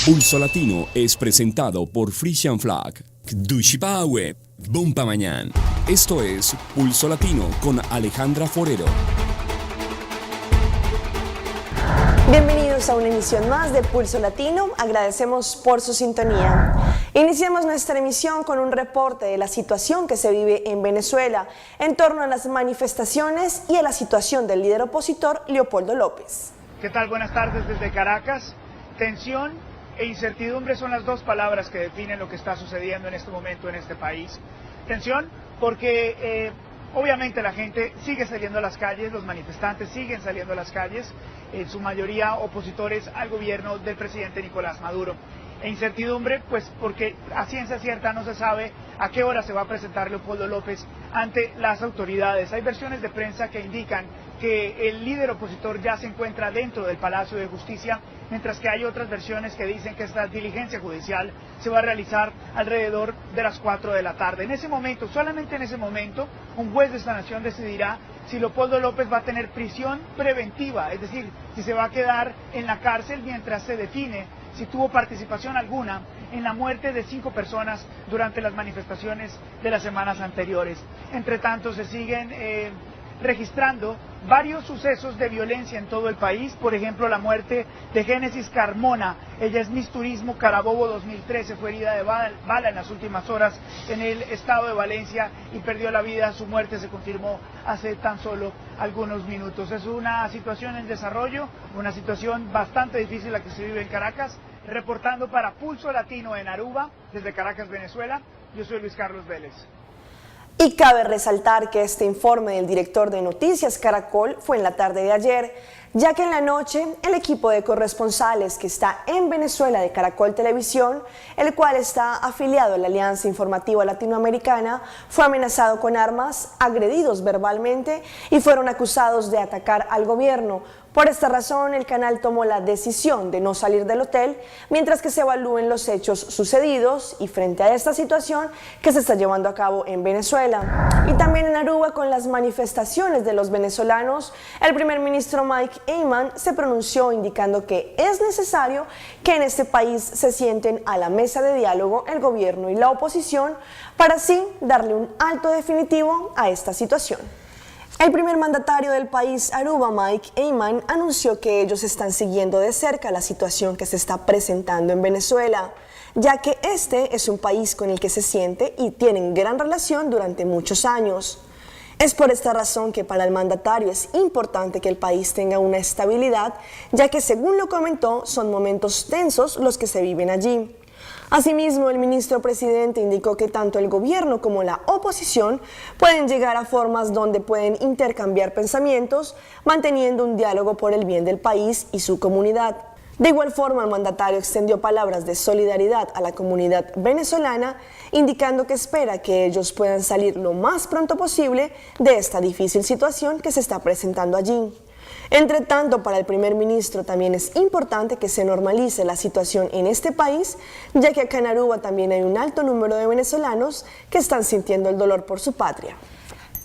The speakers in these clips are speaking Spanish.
Pulso Latino es presentado por Frisian Flag, Dushipawe, Bompa Mañana. Esto es Pulso Latino con Alejandra Forero. Bienvenidos a una emisión más de Pulso Latino. Agradecemos por su sintonía. Iniciamos nuestra emisión con un reporte de la situación que se vive en Venezuela en torno a las manifestaciones y a la situación del líder opositor Leopoldo López. ¿Qué tal? Buenas tardes desde Caracas. Tensión e incertidumbre son las dos palabras que definen lo que está sucediendo en este momento en este país. Tensión porque obviamente la gente sigue saliendo a las calles, los manifestantes siguen saliendo a las calles, en su mayoría opositores al gobierno del presidente Nicolás Maduro. E incertidumbre, pues porque a ciencia cierta no se sabe a qué hora se va a presentar Leopoldo López ante las autoridades. Hay versiones de prensa que indican que el líder opositor ya se encuentra dentro del Palacio de Justicia, mientras que hay otras versiones que dicen que esta diligencia judicial se va a realizar alrededor de las 4 de la tarde. En ese momento, solamente en ese momento, un juez de esta nación decidirá si Leopoldo López va a tener prisión preventiva, es decir, si se va a quedar en la cárcel mientras se define si tuvo participación alguna en la muerte de 5 personas durante las manifestaciones de las semanas anteriores. Entre tanto, se siguen registrando varios sucesos de violencia en todo el país, por ejemplo la muerte de Génesis Carmona. Ella es Miss Turismo Carabobo 2013, fue herida de bala en las últimas horas en el estado de Valencia y perdió la vida. Su muerte se confirmó hace tan solo algunos minutos. Es una situación en desarrollo, una situación bastante difícil la que se vive en Caracas. Reportando para Pulso Latino en Aruba, desde Caracas, Venezuela, yo soy Luis Carlos Vélez. Y cabe resaltar que este informe del director de Noticias Caracol fue en la tarde de ayer, ya que en la noche el equipo de corresponsales que está en Venezuela de Caracol Televisión, el cual está afiliado a la Alianza Informativa Latinoamericana, fue amenazado con armas, agredidos verbalmente y fueron acusados de atacar al gobierno. Por esta razón, el canal tomó la decisión de no salir del hotel mientras que se evalúen los hechos sucedidos y frente a esta situación que se está llevando a cabo en Venezuela. Y también en Aruba, con las manifestaciones de los venezolanos, el primer ministro Mike Eyman se pronunció indicando que es necesario que en este país se sienten a la mesa de diálogo el gobierno y la oposición para así darle un alto definitivo a esta situación. El primer mandatario del país, Aruba, Mike Eyman, anunció que ellos están siguiendo de cerca la situación que se está presentando en Venezuela, ya que este es un país con el que se siente y tienen gran relación durante muchos años. Es por esta razón que para el mandatario es importante que el país tenga una estabilidad, ya que según lo comentó, son momentos tensos los que se viven allí. Asimismo, el ministro presidente indicó que tanto el gobierno como la oposición pueden llegar a formas donde pueden intercambiar pensamientos, manteniendo un diálogo por el bien del país y su comunidad. De igual forma, el mandatario extendió palabras de solidaridad a la comunidad venezolana, indicando que espera que ellos puedan salir lo más pronto posible de esta difícil situación que se está presentando allí. Entre tanto, para el primer ministro también es importante que se normalice la situación en este país, ya que acá en Aruba también hay un alto número de venezolanos que están sintiendo el dolor por su patria.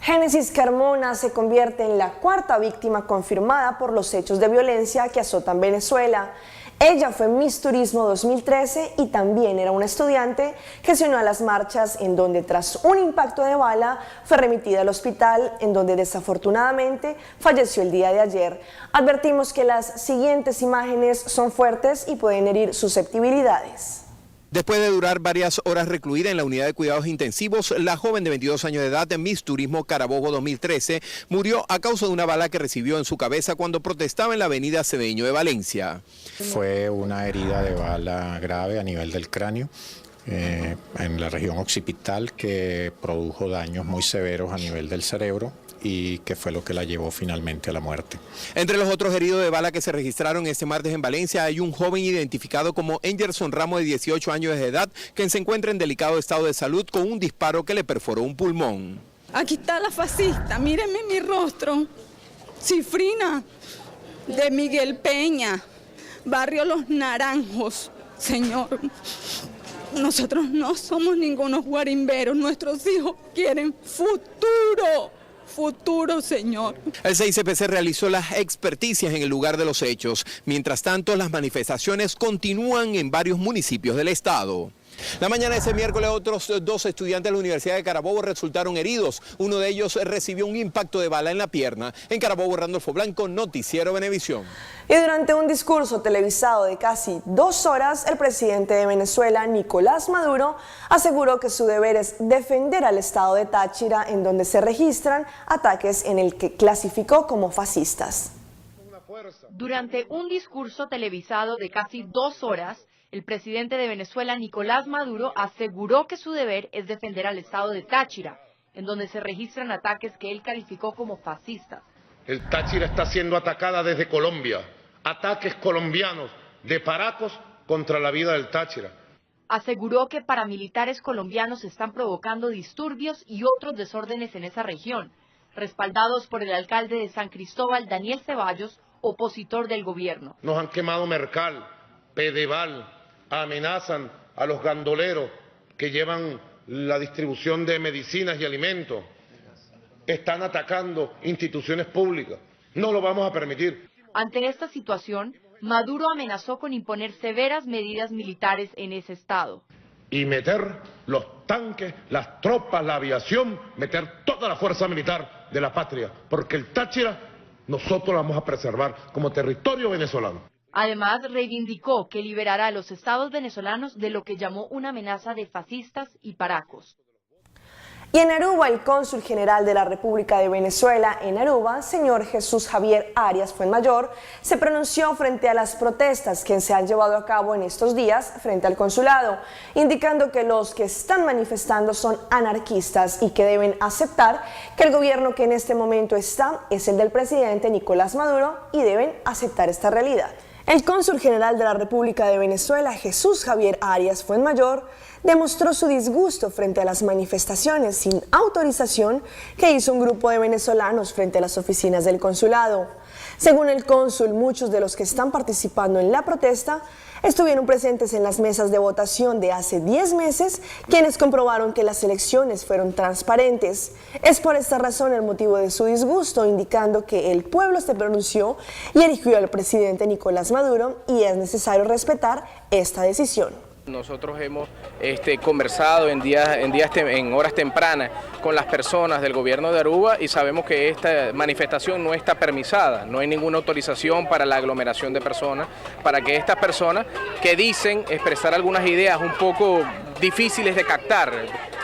Génesis Carmona se convierte en la 4ª víctima confirmada por los hechos de violencia que azotan Venezuela. Ella fue Miss Turismo 2013 y también era una estudiante que se unió a las marchas, en donde tras un impacto de bala fue remitida al hospital, en donde desafortunadamente falleció el día de ayer. Advertimos que las siguientes imágenes son fuertes y pueden herir susceptibilidades. Después de durar varias horas recluida en la unidad de cuidados intensivos, la joven de 22 años de edad de Miss Turismo Carabobo 2013 murió a causa de una bala que recibió en su cabeza cuando protestaba en la avenida Cedeño de Valencia. Fue una herida de bala grave a nivel del cráneo, en la región occipital, que produjo daños muy severos a nivel del cerebro y que fue lo que la llevó finalmente a la muerte. Entre los otros heridos de bala que se registraron este martes en Valencia hay un joven identificado como Engerson Ramos, de 18 años de edad, que se encuentra en delicado estado de salud con un disparo que le perforó un pulmón. Aquí está la fascista, mírenme mi rostro. Cifrina, de Miguel Peña, barrio Los Naranjos. Señor, nosotros no somos ningunos guarimberos, nuestros hijos quieren futuro. futuro, Señor. El CICPC realizó las experticias en el lugar de los hechos. Mientras tanto, las manifestaciones continúan en varios municipios del estado. La mañana de ese miércoles, otros 2 estudiantes de la Universidad de Carabobo resultaron heridos. Uno de ellos recibió un impacto de bala en la pierna. En Carabobo, Randolfo Blanco, Noticiero Venevisión. Y durante un discurso televisado de casi 2 horas, el presidente de Venezuela, Nicolás Maduro, aseguró que su deber es defender al estado de Táchira, en donde se registran ataques en el que clasificó como fascistas. Durante un discurso televisado de casi 2 horas, el presidente de Venezuela, Nicolás Maduro, aseguró que su deber es defender al estado de Táchira, en donde se registran ataques que él calificó como fascistas. El Táchira está siendo atacada desde Colombia, ataques colombianos de paracos contra la vida del Táchira. Aseguró que paramilitares colombianos están provocando disturbios y otros desórdenes en esa región, respaldados por el alcalde de San Cristóbal, Daniel Ceballos, opositor del gobierno. Nos han quemado Mercal, Pedeval, amenazan a los gandoleros que llevan la distribución de medicinas y alimentos. Están atacando instituciones públicas. No lo vamos a permitir. Ante esta situación, Maduro amenazó con imponer severas medidas militares en ese estado. Y meter los tanques, las tropas, la aviación, meter toda la fuerza militar de la patria, porque el Táchira nosotros lo vamos a preservar como territorio venezolano. Además, reivindicó que liberará a los estados venezolanos de lo que llamó una amenaza de fascistas y paracos. Y en Aruba, el cónsul general de la República de Venezuela en Aruba, señor Jesús Javier Arias Fuenmayor, se pronunció frente a las protestas que se han llevado a cabo en estos días frente al consulado, indicando que los que están manifestando son anarquistas y que deben aceptar que el gobierno que en este momento está es el del presidente Nicolás Maduro y deben aceptar esta realidad. El cónsul general de la República de Venezuela, Jesús Javier Arias Fuenmayor, demostró su disgusto frente a las manifestaciones sin autorización que hizo un grupo de venezolanos frente a las oficinas del consulado. Según el cónsul, muchos de los que están participando en la protesta estuvieron presentes en las mesas de votación de hace 10 meses, quienes comprobaron que las elecciones fueron transparentes. Es por esta razón el motivo de su disgusto, indicando que el pueblo se pronunció y eligió al presidente Nicolás Maduro y es necesario respetar esta decisión. Nosotros hemos conversado en horas tempranas con las personas del gobierno de Aruba y sabemos que esta manifestación no está permisada, no hay ninguna autorización para la aglomeración de personas, para que estas personas que dicen expresar algunas ideas un poco difíciles de captar.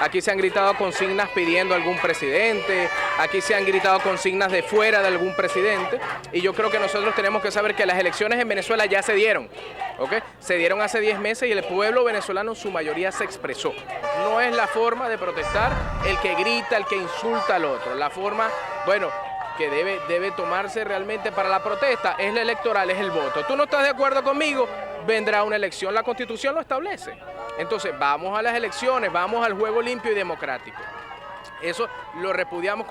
Aquí se han gritado consignas pidiendo a algún presidente, aquí se han gritado consignas de fuera de algún presidente y yo creo que nosotros tenemos que saber que las elecciones en Venezuela ya se dieron, ¿ok? Se dieron hace 10 meses y el pueblo venezolano en su mayoría se expresó. No es la forma de protestar el que grita, el que insulta al otro. La forma, bueno, que debe tomarse realmente para la protesta es la electoral, es el voto. ¿Tú no estás de acuerdo conmigo? Vendrá una elección, la Constitución lo establece. Entonces vamos a las elecciones, vamos al juego limpio y democrático. Eso lo repudiamos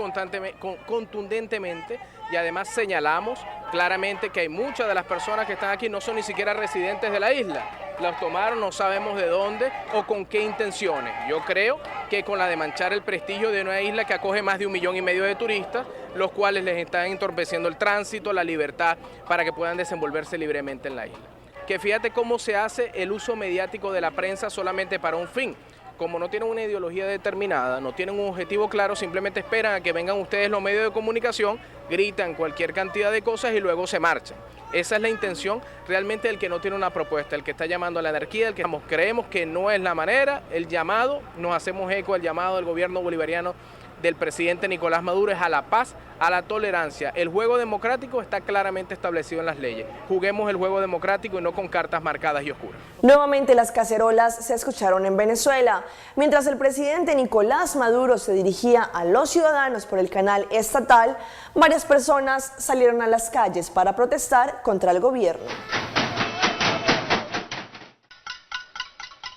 contundentemente y además señalamos claramente que hay muchas de las personas que están aquí no son ni siquiera residentes de la isla. Las tomaron, no sabemos de dónde o con qué intenciones. Yo creo que con la de manchar el prestigio de una isla que acoge más de 1,5 millones de turistas, los cuales les están entorpeciendo el tránsito, la libertad, para que puedan desenvolverse libremente en la isla. Que fíjate cómo se hace el uso mediático de la prensa solamente para un fin. Como no tienen una ideología determinada, no tienen un objetivo claro, simplemente esperan a que vengan ustedes los medios de comunicación, gritan cualquier cantidad de cosas y luego se marchan. Esa es la intención realmente del que no tiene una propuesta, el que está llamando a la anarquía, el que creemos que no es la manera, el llamado, nos hacemos eco al llamado del gobierno bolivariano del presidente Nicolás Maduro es a la paz, a la tolerancia. El juego democrático está claramente establecido en las leyes. Juguemos el juego democrático y no con cartas marcadas y oscuras. Nuevamente las cacerolas se escucharon en Venezuela. Mientras el presidente Nicolás Maduro se dirigía a los ciudadanos por el canal estatal, varias personas salieron a las calles para protestar contra el gobierno.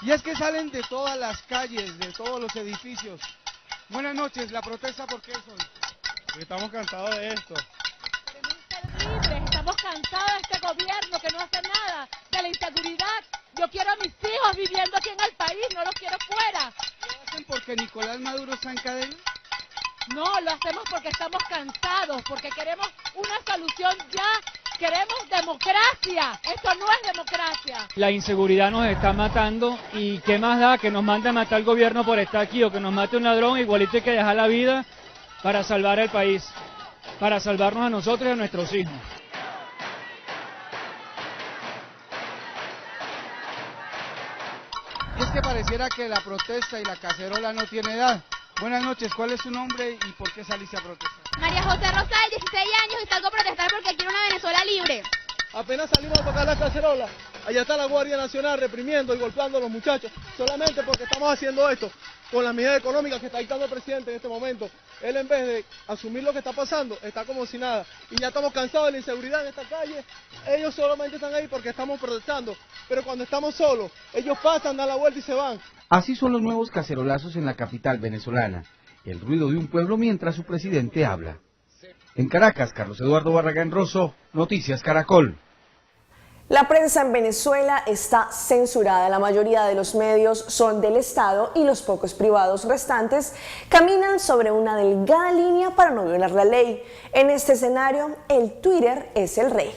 Y es que salen de todas las calles, de todos los edificios. Buenas noches, ¿la protesta por qué es hoy? Porque estamos cansados de esto. Queremos ser libres, estamos cansados de este gobierno que no hace nada, de la inseguridad. Yo quiero a mis hijos viviendo aquí en el país, no los quiero fuera. ¿Lo hacen porque Nicolás Maduro está en cadena? No, lo hacemos porque estamos cansados, porque queremos una solución ya, queremos democracia. Esto no es democracia. La inseguridad nos está matando y qué más da que nos mande a matar el gobierno por estar aquí o que nos mate un ladrón, igualito hay que dejar la vida para salvar el país, para salvarnos a nosotros y a nuestros hijos. Y es que pareciera que la protesta y la cacerola no tiene edad. Buenas noches, ¿cuál es su nombre y por qué saliste a protestar? María José Rosal, 16 años, y salgo a protestar porque quiero una Venezuela libre. Apenas salimos a tocar la cacerola, allá está la Guardia Nacional reprimiendo y golpeando a los muchachos, solamente porque estamos haciendo esto con las medidas económicas que está dictando el presidente en este momento. Él, en vez de asumir lo que está pasando, está como si nada. Y ya estamos cansados de la inseguridad en esta calle. Ellos solamente están ahí porque estamos protestando, pero cuando estamos solos, ellos pasan, dan la vuelta y se van. Así son los nuevos cacerolazos en la capital venezolana, el ruido de un pueblo mientras su presidente habla. En Caracas, Carlos Eduardo Barragán Rosso, Noticias Caracol. La prensa en Venezuela está censurada. La mayoría de los medios son del Estado y los pocos privados restantes caminan sobre una delgada línea para no violar la ley. En este escenario, el Twitter es el rey.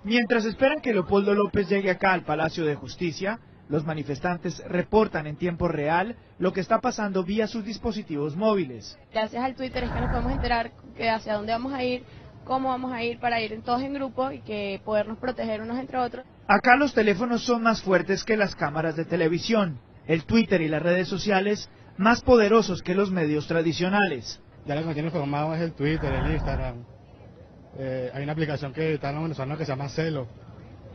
Mientras esperan que Leopoldo López llegue acá al Palacio de Justicia, los manifestantes reportan en tiempo real lo que está pasando vía sus dispositivos móviles. Gracias al Twitter es que nos podemos enterar que hacia dónde vamos a ir, cómo vamos a ir para ir todos en grupo y que podernos proteger unos entre otros. Acá los teléfonos son más fuertes que las cámaras de televisión, el Twitter y las redes sociales más poderosos que los medios tradicionales. Ya lo que me tiene informado es el Twitter, el Instagram. Hay una aplicación que está en los venezolanos que se llama Celo,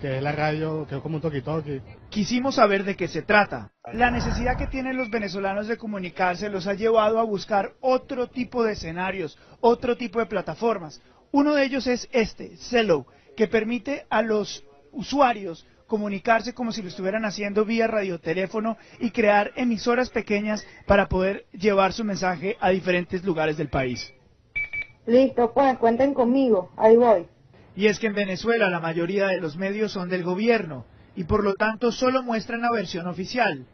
que es la radio, que es como un toki-toki. Quisimos saber de qué se trata. La necesidad que tienen los venezolanos de comunicarse los ha llevado a buscar otro tipo de escenarios, otro tipo de plataformas. Uno de ellos es Celo, que permite a los usuarios comunicarse como si lo estuvieran haciendo vía radioteléfono y crear emisoras pequeñas para poder llevar su mensaje a diferentes lugares del país. Listo, pues cuenten conmigo, ahí voy. Y es que en Venezuela la mayoría de los medios son del gobierno y por lo tanto solo muestran la versión oficial.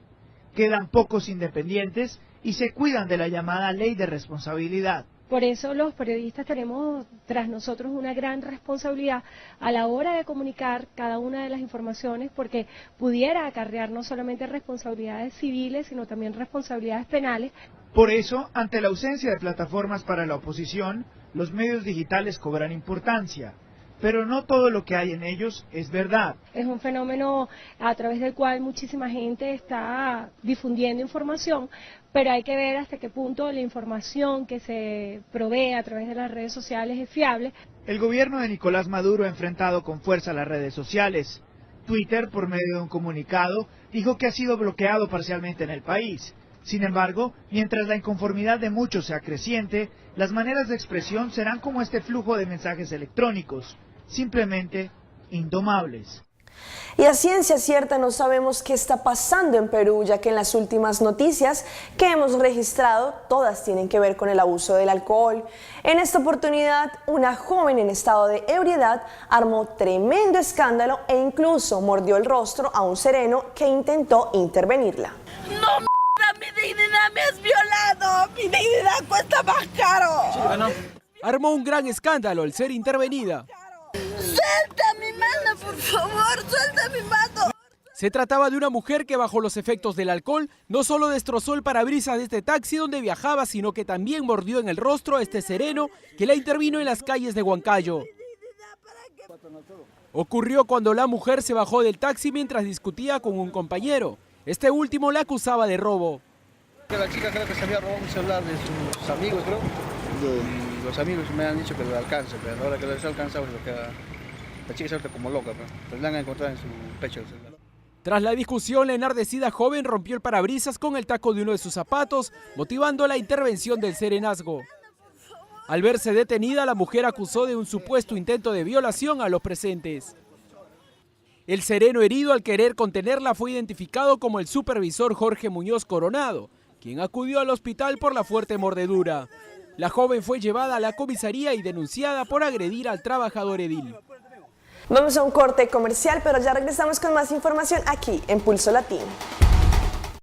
Quedan pocos independientes y se cuidan de la llamada ley de responsabilidad. Por eso los periodistas tenemos tras nosotros una gran responsabilidad a la hora de comunicar cada una de las informaciones, porque pudiera acarrear no solamente responsabilidades civiles, sino también responsabilidades penales. Por eso, ante la ausencia de plataformas para la oposición, los medios digitales cobran importancia. Pero no todo lo que hay en ellos es verdad. Es un fenómeno a través del cual muchísima gente está difundiendo información, pero hay que ver hasta qué punto la información que se provee a través de las redes sociales es fiable. El gobierno de Nicolás Maduro ha enfrentado con fuerza las redes sociales. Twitter, por medio de un comunicado, dijo que ha sido bloqueado parcialmente en el país. Sin embargo, mientras la inconformidad de muchos sea creciente, las maneras de expresión serán como este flujo de mensajes electrónicos, simplemente indomables. Y a ciencia cierta no sabemos qué está pasando en Perú, ya que en las últimas noticias que hemos registrado, todas tienen que ver con el abuso del alcohol. En esta oportunidad, una joven en estado de ebriedad armó tremendo escándalo e incluso mordió el rostro a un sereno que intentó intervenirla. ¡No, mi dignidad me has violado! ¡Mi dignidad cuesta más caro! Armó un gran escándalo al ser intervenida. ¡Suelta mi mano, por favor! ¡Suelta mi mano! Se trataba de una mujer que bajo los efectos del alcohol no solo destrozó el parabrisas de este taxi donde viajaba, sino que también mordió en el rostro a este sereno que la intervino en las calles de Huancayo. Ocurrió cuando la mujer se bajó del taxi mientras discutía con un compañero. Este último la acusaba de robo. La chica creo que se había robado un celular de sus amigos, creo. Y los amigos me han dicho que lo alcance, pero a la hora que lo alcanzado, la chica se ve como loca, pues la han encontrado en su pecho el celular. Tras la discusión, la enardecida joven rompió el parabrisas con el taco de uno de sus zapatos, motivando la intervención del serenazgo. Al verse detenida, la mujer acusó de un supuesto intento de violación a los presentes. El sereno herido al querer contenerla fue identificado como el supervisor Jorge Muñoz Coronado, quien acudió al hospital por la fuerte mordedura. La joven fue llevada a la comisaría y denunciada por agredir al trabajador edil. Vamos a un corte comercial, pero ya regresamos con más información aquí en Pulso Latino.